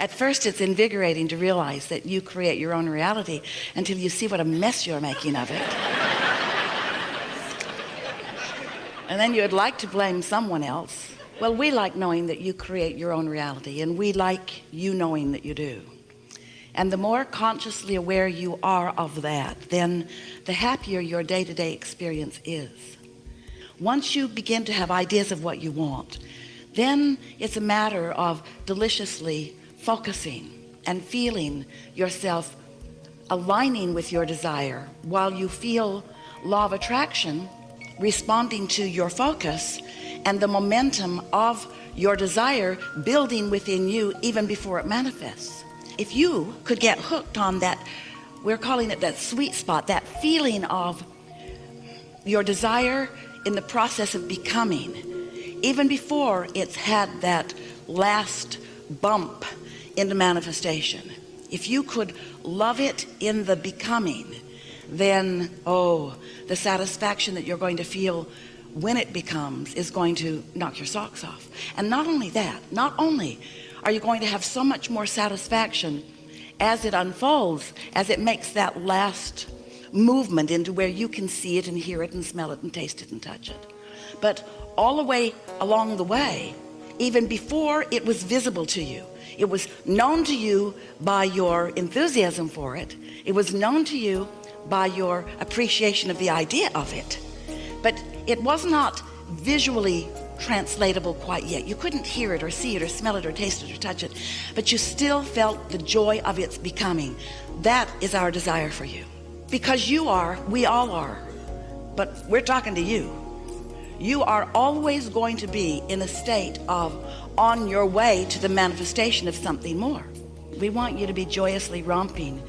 At first, it's invigorating to realize that you create your own reality until you see what a mess you're making of it. And then you'd like to blame someone else. Well, we like knowing that you create your own reality, and we like you knowing that you do. And the more consciously aware you are of that, then the happier your day-to-day experience is. Once you begin to have ideas of what you want, then it's a matter of deliciously focusing and feeling yourself aligning with your desire while you feel law of attraction responding to your focus and the momentum of your desire building within you even before it manifests. If you could get hooked on that, we're calling it that sweet spot, that feeling of your desire in the process of becoming, even before it's had that last bump into manifestation. If you could love it in the becoming, then the satisfaction that you're going to feel when it becomes is going to knock your socks off. And not only that, not only are you going to have so much more satisfaction as it unfolds, as it makes that last movement into where you can see it and hear it and smell it and taste it and touch it, but all the way along the way, even before it was visible to you, it was known to you by your enthusiasm for it. It was known to you by your appreciation of the idea of it, but it was not visually translatable quite yet. You couldn't hear it or see it or smell it or taste it or touch it, but you still felt the joy of its becoming. That is our desire for you, because you are, we all are, but we're talking to you. You are always going to be in a state of on your way to the manifestation of something more. We want you to be joyously romping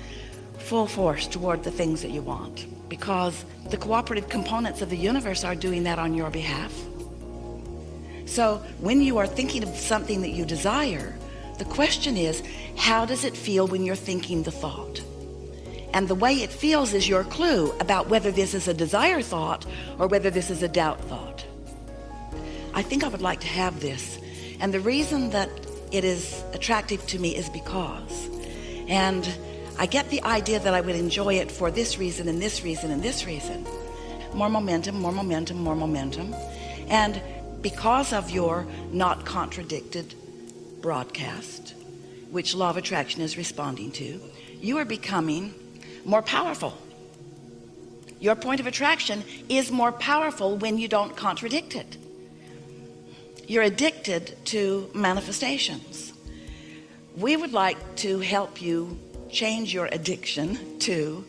full force toward the things that you want, because the cooperative components of the universe are doing that on your behalf. So when you are thinking of something that you desire, the question is, how does it feel when you're thinking the thought? And the way it feels is your clue about whether this is a desire thought or whether this is a doubt thought. I think I would like to have this, and the reason that it is attractive to me is because, and I get the idea that I would enjoy it for this reason and this reason and this reason. More momentum, more momentum, more momentum. And because of your not contradicted broadcast, which law of attraction is responding to, you are becoming more powerful. Your point of attraction is more powerful when you don't contradict it. You're addicted to manifestations. We would like to help you change your addiction to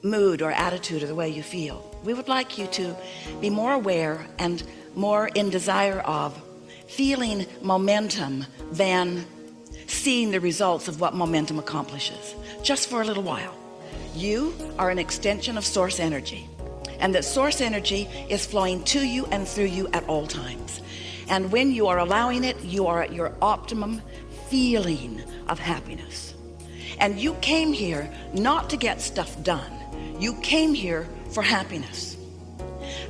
mood or attitude or the way you feel. We would like you to be more aware and more in desire of feeling momentum than seeing the results of what momentum accomplishes, just for a little while. You are an extension of source energy, and that source energy is flowing to you and through you at all times. And when you are allowing it, you are at your optimum feeling of happiness. And you came here not to get stuff done. You came here for happiness.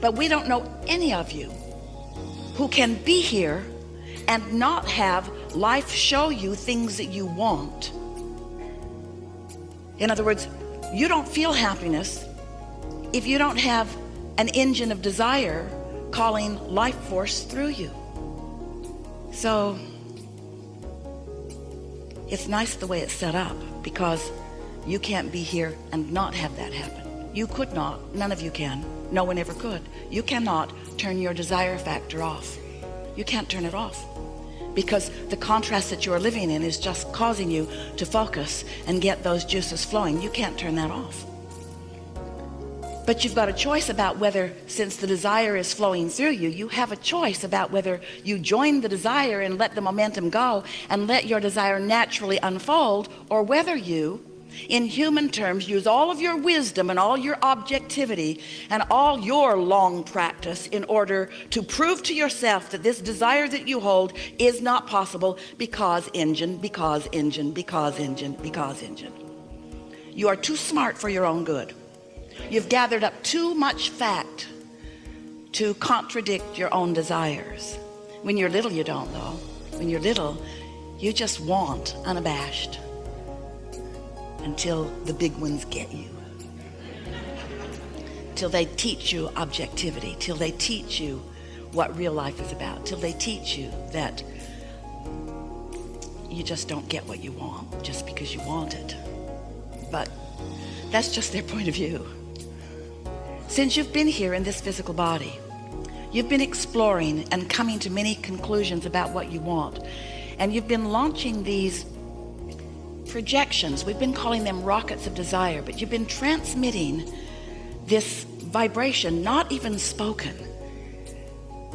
But we don't know any of you who can be here and not have life show you things that you want. In other words, you don't feel happiness if you don't have an engine of desire calling life force through you. So it's nice the way it's set up, because you can't be here and not have that happen. You could not, none of you can, no one ever could. You cannot turn your desire factor off. You can't turn it off, because the contrast that you're living in is just causing you to focus and get those juices flowing. You can't turn that off. But you've got a choice about whether, since the desire is flowing through you, you have a choice about whether you join the desire and let the momentum go and let your desire naturally unfold, or whether you, in human terms, use all of your wisdom and all your objectivity and all your long practice in order to prove to yourself that this desire that you hold is not possible, because engine, because engine, because engine, because engine. You are too smart for your own good. You've gathered up too much fact to contradict your own desires. When you're little, you don't, though. When you're little, You just want unabashed until the big ones get you. Till they teach you objectivity, till they teach you what real life is about, till they teach you that you just don't get what you want just because you want it. But that's just their point of view. Since you've been here in this physical body, you've been exploring and coming to many conclusions about what you want. And you've been launching these projections. We've been calling them rockets of desire, but you've been transmitting this vibration, not even spoken,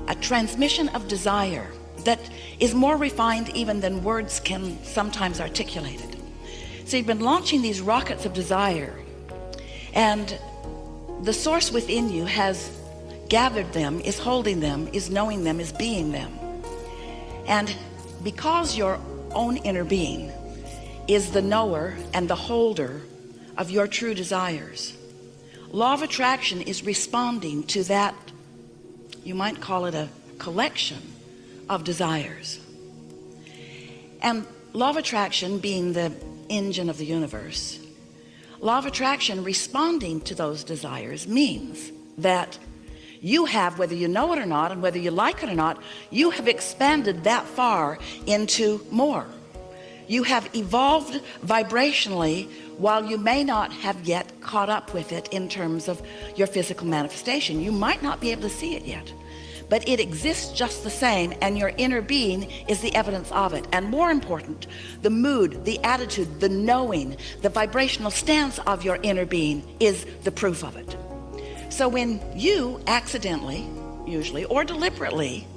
a transmission of desire that is more refined even than words can sometimes articulate it. So you've been launching these rockets of desire, and the source within you has gathered them, is holding them, is knowing them, is being them. And because your own inner being is the knower and the holder of your true desires, law of attraction is responding to that. You might call it a collection of desires. And law of attraction being the engine of the universe, law of attraction responding to those desires means that you have, whether you know it or not, and whether you like it or not, you have expanded that far into more. You have evolved vibrationally while you may not have yet caught up with it in terms of your physical manifestation. You might not be able to see it yet, but it exists just the same, and your inner being is the evidence of it. And more important, the mood, the attitude, the knowing, the vibrational stance of your inner being is the proof of it. So when you accidentally, usually, or deliberately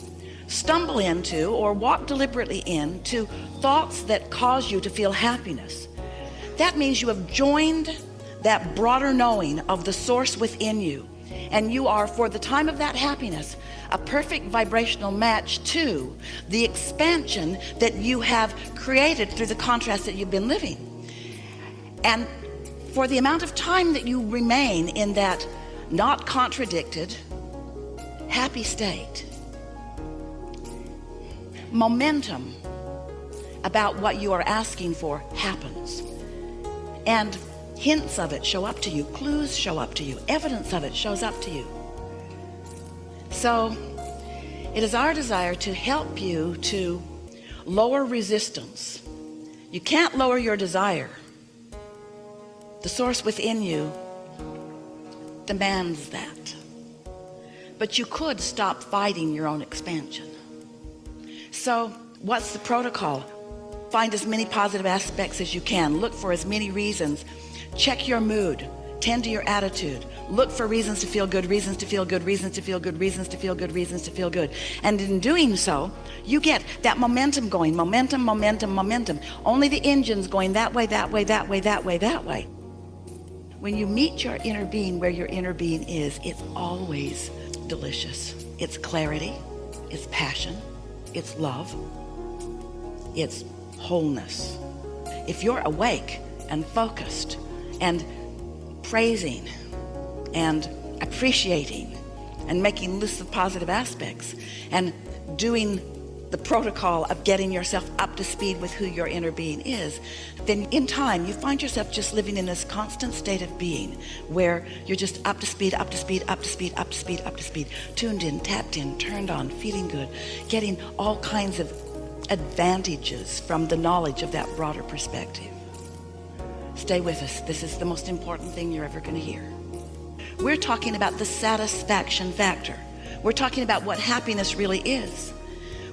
stumble into or walk deliberately into thoughts that cause you to feel happiness, that means you have joined that broader knowing of the source within you, and you are, for the time of that happiness, a perfect vibrational match to the expansion that you have created through the contrast that you've been living. And for the amount of time that you remain in that not contradicted, happy state, momentum about what you are asking for happens, and hints of it show up to you, clues show up to you, evidence of it shows up to you. So it is our desire to help you to lower resistance. You can't lower your desire. The source within you demands that. But you could stop fighting your own expansion. So what's the protocol? Find as many positive aspects as you can. Look for as many reasons. Check your mood. Tend to your attitude. Look for reasons to feel good, reasons to feel good, reasons to feel good, reasons to feel good, reasons to feel good. And in doing so, you get that momentum going. Momentum, momentum, momentum. Only the engine's going that way, that way, that way, that way, that way. When you meet your inner being where your inner being is, it's always delicious. It's clarity, it's passion, it's love, it's wholeness. If you're awake and focused and praising and appreciating and making lists of positive aspects and doing the protocol of getting yourself up to speed with who your inner being is, then in time you find yourself just living in this constant state of being where you're just up to speed, up to speed, up to speed, up to speed, up to speed, tuned in, tapped in, turned on, feeling good, getting all kinds of advantages from the knowledge of that broader perspective. Stay with us. This is the most important thing you're ever going to hear. We're talking about the satisfaction factor. We're talking about what happiness really is.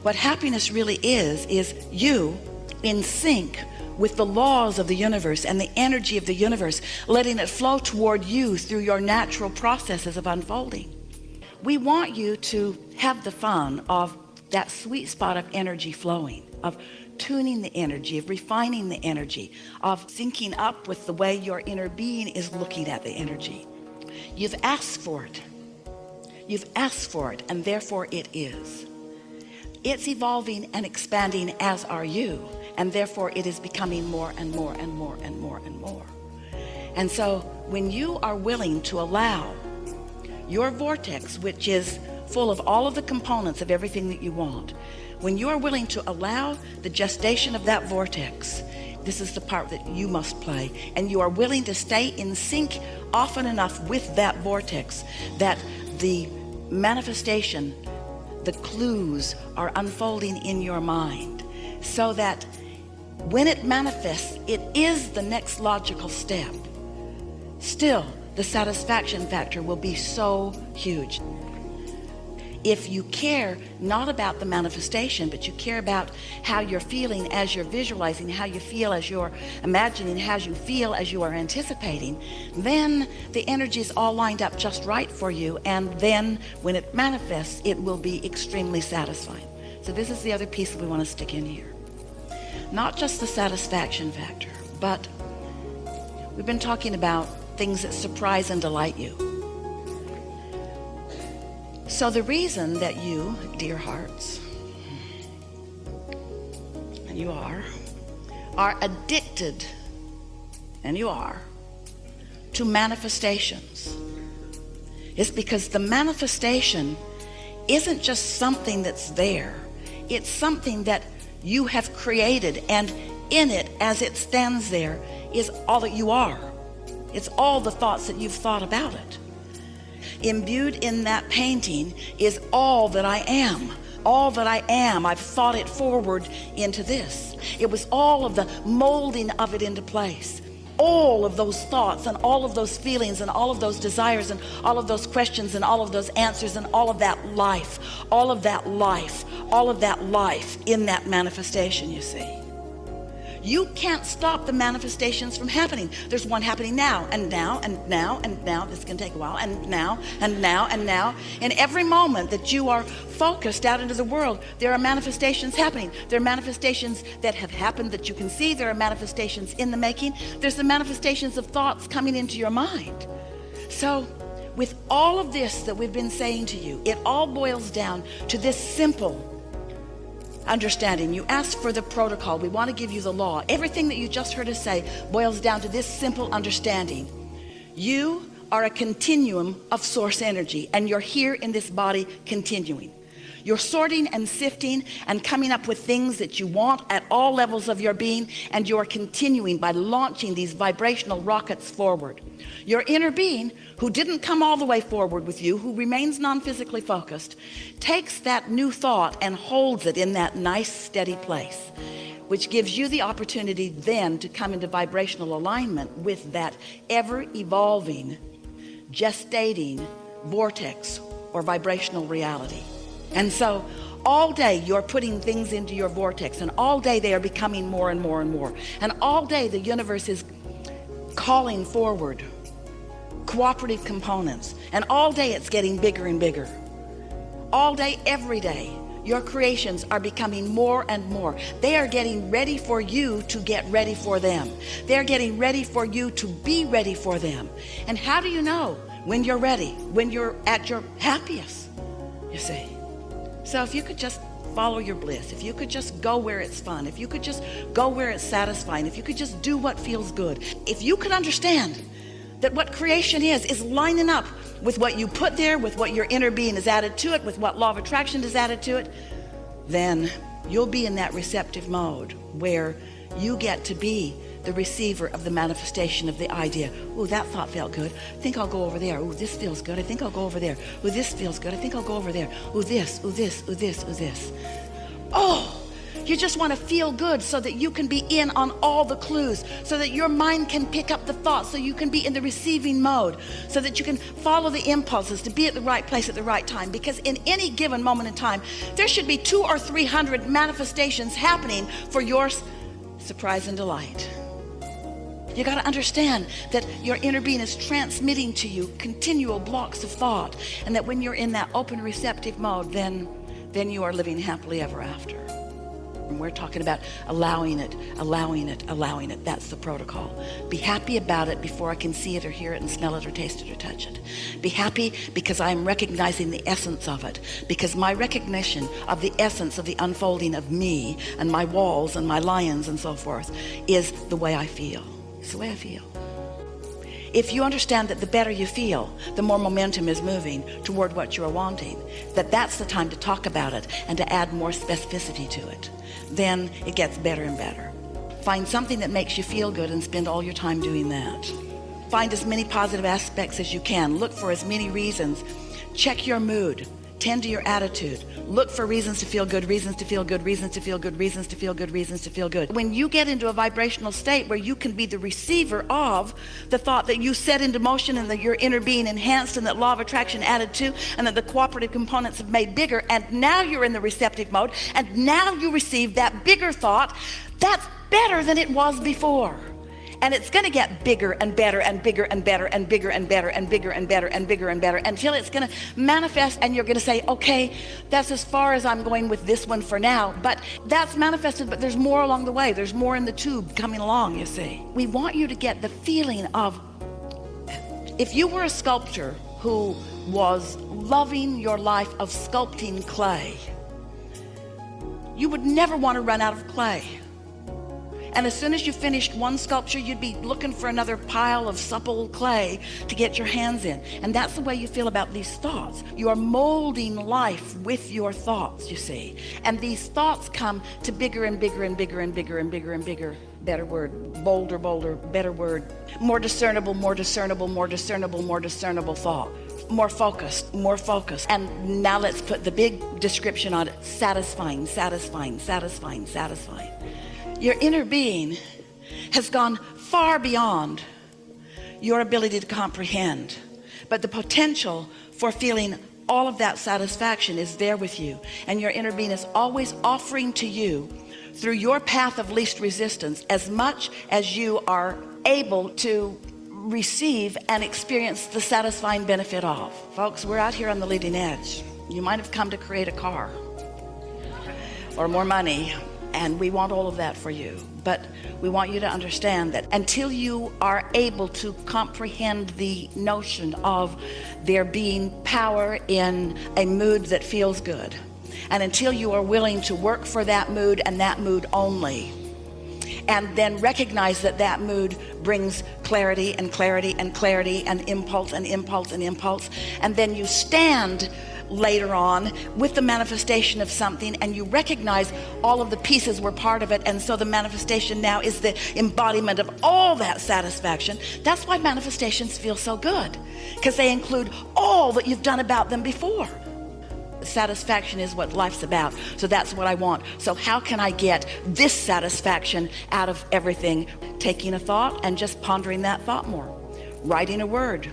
What happiness really is you in sync with the laws of the universe and the energy of the universe, letting it flow toward you through your natural processes of unfolding. We want you to have the fun of that sweet spot of energy flowing, of tuning the energy, of refining the energy, of syncing up with the way your inner being is looking at the energy. You've asked for it. You've asked for it, and therefore it is. It's evolving and expanding, as are you, and therefore it is becoming more and more and more and more and more. And so when you are willing to allow your vortex, which is full of all of the components of everything that you want. When you are willing to allow the gestation of that vortex, this is the part that you must play, and you are willing to stay in sync often enough with that vortex that the manifestation, the clues are unfolding in your mind, so that when it manifests, it is the next logical step. Still, the satisfaction factor will be so huge. If you care not about the manifestation, but you care about how you're feeling as you're visualizing, how you feel as you're imagining, how you feel as you are anticipating, then the energy is all lined up just right for you, and then when it manifests, it will be extremely satisfying. So this is the other piece that we want to stick in here. Not just the satisfaction factor, but we've been talking about things that surprise and delight you. So the reason that you, dear hearts, and you are addicted, and you are, to manifestations is because the manifestation isn't just something that's there. It's something that you have created, and in it, as it stands there, is all that you are. It's all the thoughts that you've thought about it. Imbued in that painting is all that I am. All that I am, I've thought it forward into this. It was all of the molding of it into place. All of those thoughts and all of those feelings and all of those desires and all of those questions and all of those answers and all of that life, all of that life, all of that life in that manifestation, you see. You can't stop the manifestations from happening. There's one happening now, and now, and now, and now. This can take a while, and now, and now, and now. In every moment that you are focused out into the world, there are manifestations happening. There are manifestations that have happened that you can see. There are manifestations in the making. There's the manifestations of thoughts coming into your mind. So with all of this that we've been saying to you, it all boils down to this simple understanding. You asked for the protocol. We want to give you the law. Everything that you just heard us say boils down to this simple understanding. You are a continuum of source energy, and you're here in this body continuing. You're sorting and sifting and coming up with things that you want at all levels of your being, and you're continuing by launching these vibrational rockets forward. Your inner being, who didn't come all the way forward with you, who remains non-physically focused, takes that new thought and holds it in that nice steady place, which gives you the opportunity then to come into vibrational alignment with that ever-evolving, gestating vortex or vibrational reality. And so all day you're putting things into your vortex, and all day they are becoming more and more and more, and all day the universe is calling forward cooperative components, and all day it's getting bigger and bigger. All day, every day, your creations are becoming more and more. They are getting ready for you to get ready for them. They're getting ready for you to be ready for them. And how do you know when you're ready? When you're at your happiest, you see. So if you could just follow your bliss, if you could just go where it's fun, if you could just go where it's satisfying, if you could just do what feels good, if you could understand that what creation is lining up with what you put there, with what your inner being has added to it, with what law of attraction has added to it, then you'll be in that receptive mode where you get to be the receiver of the manifestation of the idea. Oh, that thought felt good. I think I'll go over there. Oh, this feels good. I think I'll go over there. Oh, this feels good. I think I'll go over there. Oh, this, oh, this, oh, this, oh, this. Oh, you just want to feel good so that you can be in on all the clues, so that your mind can pick up the thoughts, so you can be in the receiving mode, so that you can follow the impulses to be at the right place at the right time. Because in any given moment in time, there should be 200 or 300 manifestations happening for your surprise and delight. You got to understand that your inner being is transmitting to you continual blocks of thought, and that when you're in that open receptive mode, then you are living happily ever after. And we're talking about allowing it, allowing it, allowing it. That's the protocol. Be happy about it before I can see it or hear it and smell it or taste it or touch it. Be happy because I'm recognizing the essence of it, because my recognition of the essence of the unfolding of me and my walls and my lions and so forth is the way I feel. It's the way I feel. If you understand that the better you feel, the more momentum is moving toward what you're wanting, that's the time to talk about it and to add more specificity to it, then it gets better and better. Find something that makes you feel good and spend all your time doing that. Find as many positive aspects as you can. Look for as many reasons. Check your mood. Tend to your attitude. Look for reasons to feel good, reasons to feel good, reasons to feel good, reasons to feel good, reasons to feel good. When you get into a vibrational state where you can be the receiver of the thought that you set into motion, and that your inner being enhanced, and that law of attraction added to, and that the cooperative components have made bigger, and now you're in the receptive mode, and now you receive that bigger thought, that's better than it was before. And it's going to get bigger and better and bigger and better and bigger and better and bigger and better and bigger and better until it's going to manifest, and you're going to say, okay, that's as far as I'm going with this one for now. But that's manifested, but there's more along the way. There's more in the tube coming along, you see. We want you to get the feeling of, if you were a sculptor who was loving your life of sculpting clay, you would never want to run out of clay. And as soon as you finished one sculpture, you'd be looking for another pile of supple clay to get your hands in. And that's the way you feel about these thoughts. You are molding life with your thoughts, you see. And these thoughts come to bigger and bigger and bigger and bigger and bigger and bigger. Better word. Bolder, bolder, better word. More discernible, more discernible, more discernible, more discernible thought. More focused, more focused. And now let's put the big description on it. Satisfying, satisfying, satisfying, satisfying. Your inner being has gone far beyond your ability to comprehend, but the potential for feeling all of that satisfaction is there with you, and your inner being is always offering to you through your path of least resistance as much as you are able to receive and experience the satisfying benefit of. Folks, we're out here on the leading edge. You might have come to create a car or more money, and we want all of that for you, but we want you to understand that until you are able to comprehend the notion of there being power in a mood that feels good, and until you are willing to work for that mood and that mood only, and then recognize that that mood brings clarity and clarity and clarity and impulse and impulse and impulse, and then you stand later on with the manifestation of something, and you recognize all of the pieces were part of it, and so the manifestation now is the embodiment of all that satisfaction. That's why manifestations feel so good, because they include all that you've done about them before. Satisfaction is what life's about, so that's what I want. So how can I get this satisfaction out of everything? Taking a thought and just pondering that thought more, writing a word,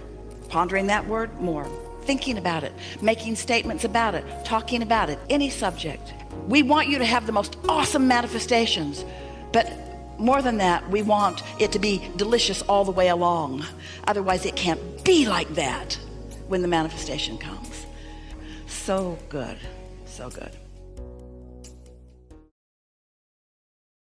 pondering that word more, thinking about it, making statements about it, talking about it, any subject. We want you to have the most awesome manifestations, but more than that, we want it to be delicious all the way along. Otherwise, it can't be like that when the manifestation comes. So good, so good.